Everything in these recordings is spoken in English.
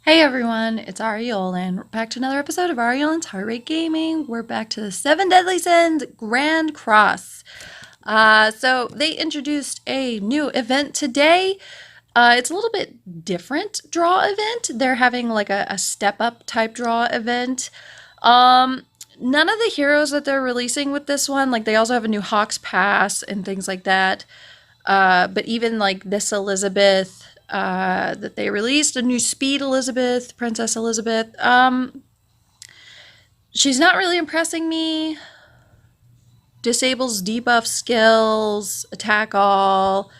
Hey everyone, it's Aureolin. We're back to another episode of Aureolin's Heartrate Gaming. We're back to the Seven Deadly Sins Grand Cross. So they introduced a new event today. It's a little bit different draw event. They're having like a step up type draw event. None of the heroes that they're releasing with this one, like they also have a new Hawks Pass and things like that. But even like this Elizabeth that they released, a new Speed Elizabeth, Princess Elizabeth. She's not really impressing me. Disables debuff skills, attack all,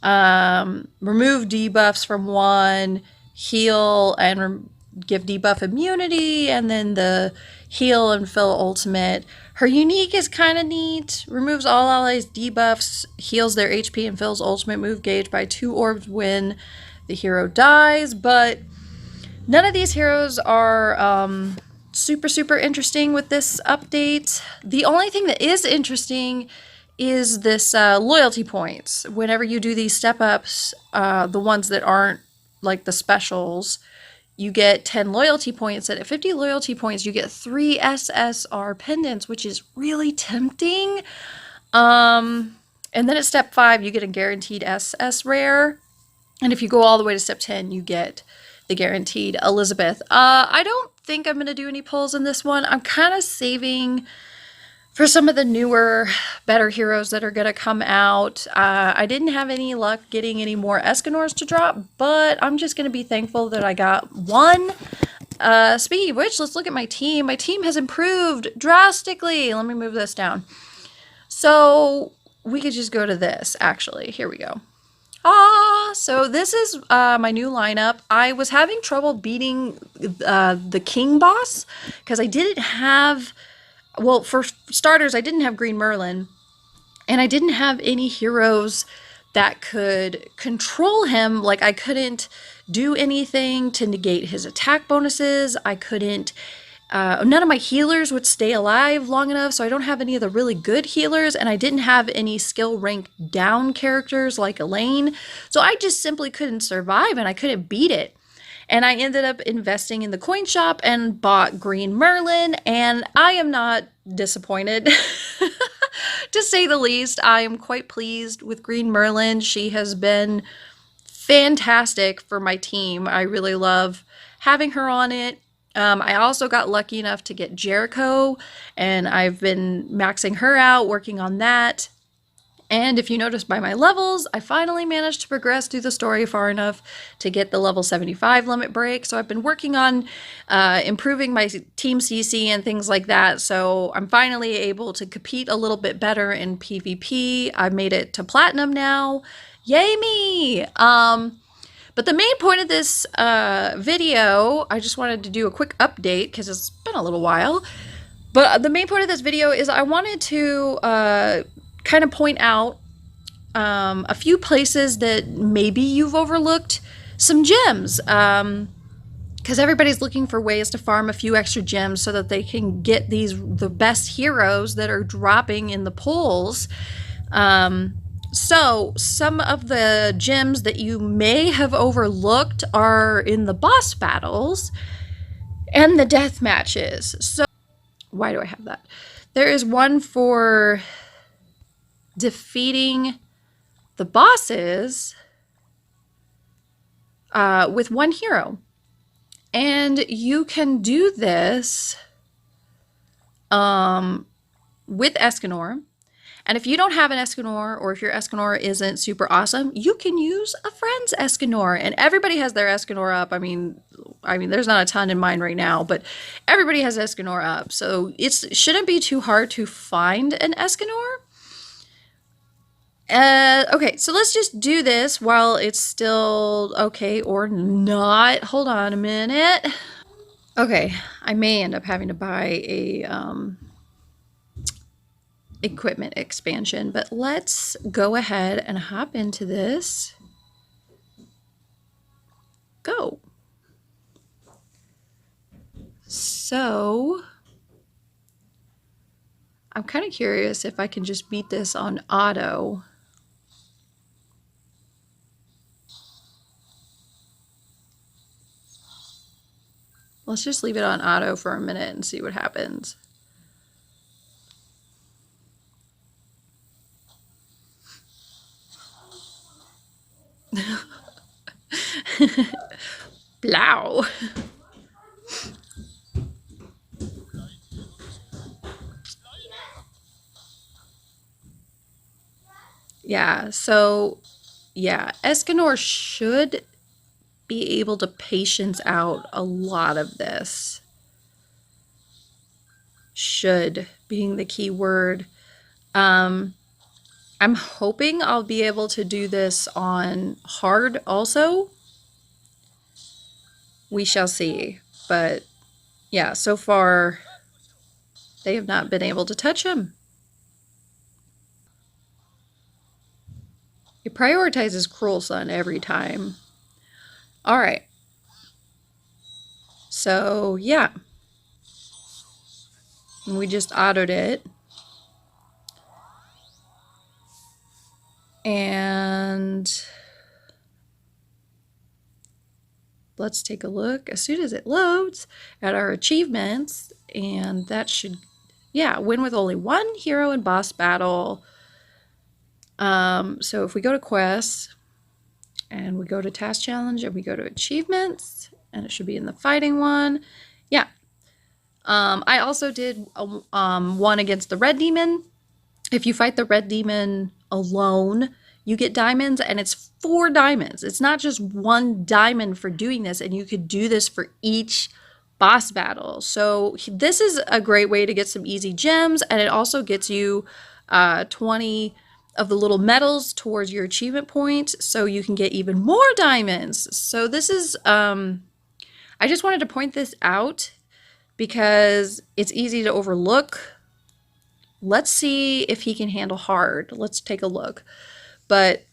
remove debuffs from one, heal and give debuff immunity, and then the heal and fill ultimate. Her unique is kind of neat. Removes all allies debuffs, heals their HP, and fills ultimate move gauge by 2 orbs when the hero dies. But none of these heroes are super interesting with this update. The only thing that is interesting is this loyalty points. Whenever you do these step ups, the ones that aren't like the specials, you get 10 loyalty points. And at 50 loyalty points, you get 3 SSR pendants, which is really tempting. And then at step 5, you get a guaranteed SS rare. And if you go all the way to step 10, you get the guaranteed Elizabeth. I don't think I'm going to do any pulls in this one. I'm kind of saving for some of the newer, better heroes that are going to come out. I didn't have any luck getting any more Escanors to drop, but I'm just going to be thankful that I got one. Speaking of which, let's look at my team. My team has improved drastically. Let me move this down. So we could just go to this, actually. Here we go. So this is my new lineup. I was having trouble beating the King boss because I didn't have, well, for starters, I didn't have Green Merlin, and I didn't have any heroes that could control him. Like, I couldn't do anything to negate his attack bonuses. I couldn't none of my healers would stay alive long enough, so I don't have any of the really good healers, and I didn't have any skill rank down characters like Elaine, so I just simply couldn't survive, and I couldn't beat it. And I ended up investing in the coin shop and bought Green Merlin, and I am not disappointed. To say the least, I am quite pleased with Green Merlin. She has been fantastic for my team. I really love having her on it. I also got lucky enough to get Jericho, and I've been maxing her out, working on that. And if you notice by my levels, I finally managed to progress through the story far enough to get the level 75 limit break. So I've been working on improving my team CC and things like that. So I'm finally able to compete a little bit better in PvP. I've made it to Platinum now. Yay me! But the main point of this video, I just wanted to do a quick update because it's been a little while. But the main point of this video is I wanted to kind of point out a few places that maybe you've overlooked some gems. Because everybody's looking for ways to farm a few extra gems so that they can get the best heroes that are dropping in the polls. So some of the gems that you may have overlooked are in the boss battles and the death matches. So why do I have that? There is one for defeating the bosses with one hero. And you can do this with Escanor. And if you don't have an Escanor, or if your Escanor isn't super awesome, you can use a friend's Escanor. And everybody has their Escanor up. I mean, there's not a ton in mine right now, but everybody has Escanor up. So it shouldn't be too hard to find an Escanor. Okay, so let's just do this while it's still okay or not. Hold on a minute. Okay, I may end up having to buy a equipment expansion, but let's go ahead and hop into this. Go. So I'm kind of curious if I can just beat this on auto. Let's just leave it on auto for a minute and see what happens. Blow. Yeah, so yeah, Escanor should be able to patience out a lot of this. Should being the key word. I'm hoping I'll be able to do this on hard also. We shall see. But yeah, so far they have not been able to touch him. It prioritizes Cruel Sun every time. All right. So yeah, we just autoed it. And let's take a look as soon as it loads at our achievements. And that should, yeah, win with only one hero in boss battle. So if we go to quests and we go to task challenge and we go to achievements, and it should be in the fighting one. Yeah. I also did one against the red demon. If you fight the red demon alone, you get diamonds, and it's 4 diamonds. It's not just 1 diamond for doing this, and you could do this for each boss battle. So this is a great way to get some easy gems, and it also gets you 20 of the little medals towards your achievement points, so you can get even more diamonds. So this is, I just wanted to point this out because it's easy to overlook. Let's see if he can handle hard. Let's take a look. But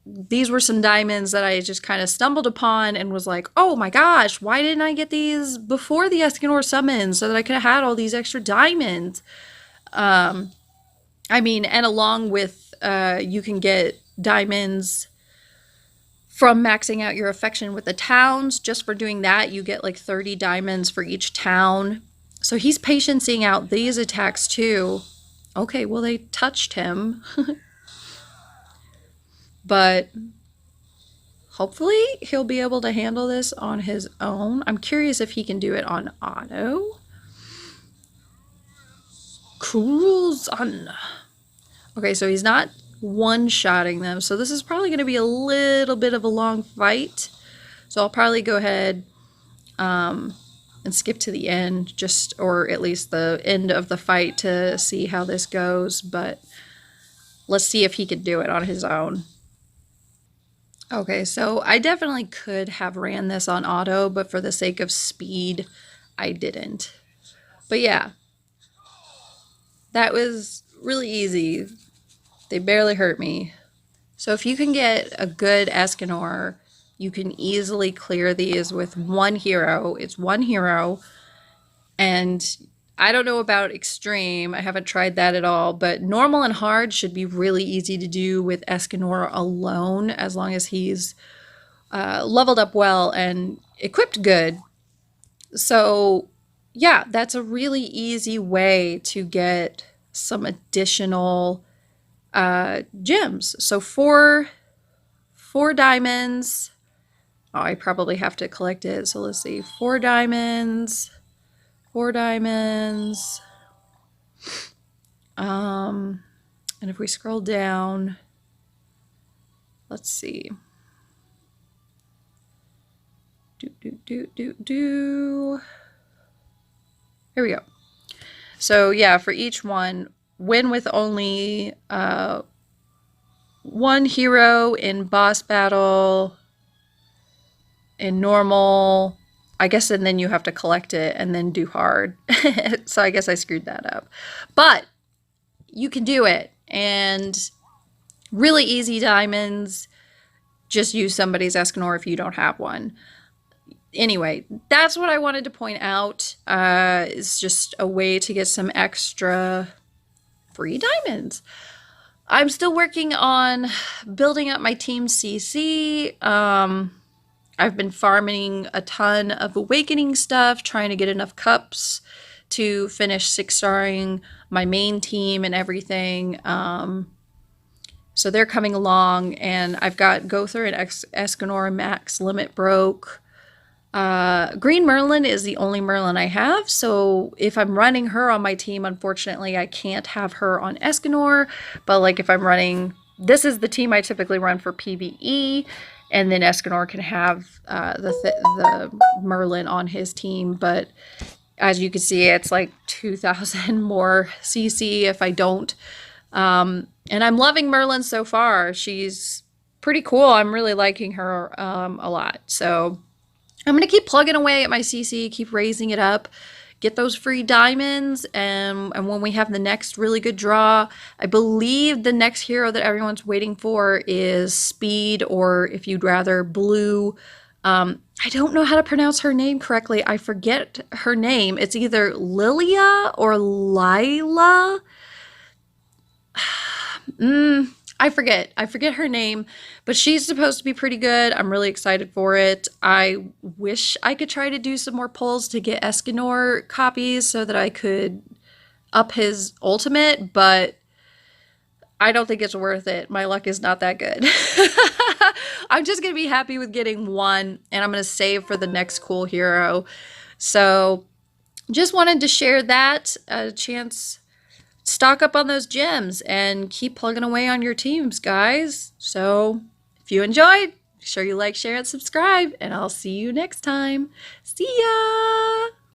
these were some diamonds that I just kind of stumbled upon and was like, oh my gosh, why didn't I get these before the Escanor summon so that I could have had all these extra diamonds? I mean, and along with you can get diamonds from maxing out your affection with the towns. Just for doing that, you get like 30 diamonds for each town. So he's patiencing out these attacks too. Okay, well, they touched him. But hopefully he'll be able to handle this on his own. I'm curious if he can do it on auto. Cruel Sun. Okay, so he's not one-shotting them. So this is probably going to be a little bit of a long fight. So I'll probably go ahead and skip to the end, just, or at least the end of the fight to see how this goes. But let's see if he can do it on his own. Okay, so I definitely could have ran this on auto, but for the sake of speed, I didn't. But yeah, that was really easy. They barely hurt me. So if you can get a good Escanor, you can easily clear these with 1 hero. It's 1 hero. And I don't know about extreme. I haven't tried that at all. But normal and hard should be really easy to do with Escanor alone, as long as he's leveled up well and equipped good. So yeah, that's a really easy way to get some additional gems. So four diamonds. Oh, I probably have to collect it. So let's see. 4 diamonds. 4 diamonds. And if we scroll down, let's see. Here we go. So yeah, for each one, win with only 1 hero in boss battle, in normal, I guess, and then you have to collect it and then do hard. So I guess I screwed that up. But you can do it. And really easy diamonds. Just use somebody's Escanor if you don't have one. Anyway, that's what I wanted to point out. It's just a way to get some extra free diamonds. I'm still working on building up my team CC. I've been farming a ton of awakening stuff, trying to get enough cups to finish 6-starring my main team and everything. So they're coming along, and I've got Gother and Escanor max limit broke. Green Merlin is the only Merlin I have, so if I'm running her on my team, unfortunately, I can't have her on Escanor, but like if I'm running, this is the team I typically run for PvE, and then Escanor can have the Merlin on his team, but as you can see, it's like 2,000 more CC if I don't. And I'm loving Merlin so far. She's pretty cool. I'm really liking her a lot. So I'm going to keep plugging away at my CC, keep raising it up, get those free diamonds, and when we have the next really good draw, I believe the next hero that everyone's waiting for is Speed, or if you'd rather, Blue. I don't know how to pronounce her name correctly. I forget her name. It's either Lilia or Lila. I forget. I forget her name, but she's supposed to be pretty good. I'm really excited for it. I wish I could try to do some more pulls to get Escanor copies so that I could up his ultimate, but I don't think it's worth it. My luck is not that good. I'm just going to be happy with getting one, and I'm going to save for the next cool hero. So just wanted to share that, a chance. Stock up on those gems and keep plugging away on your teams, guys. So if you enjoyed, make sure you like, share, and subscribe, and I'll see you next time. See ya!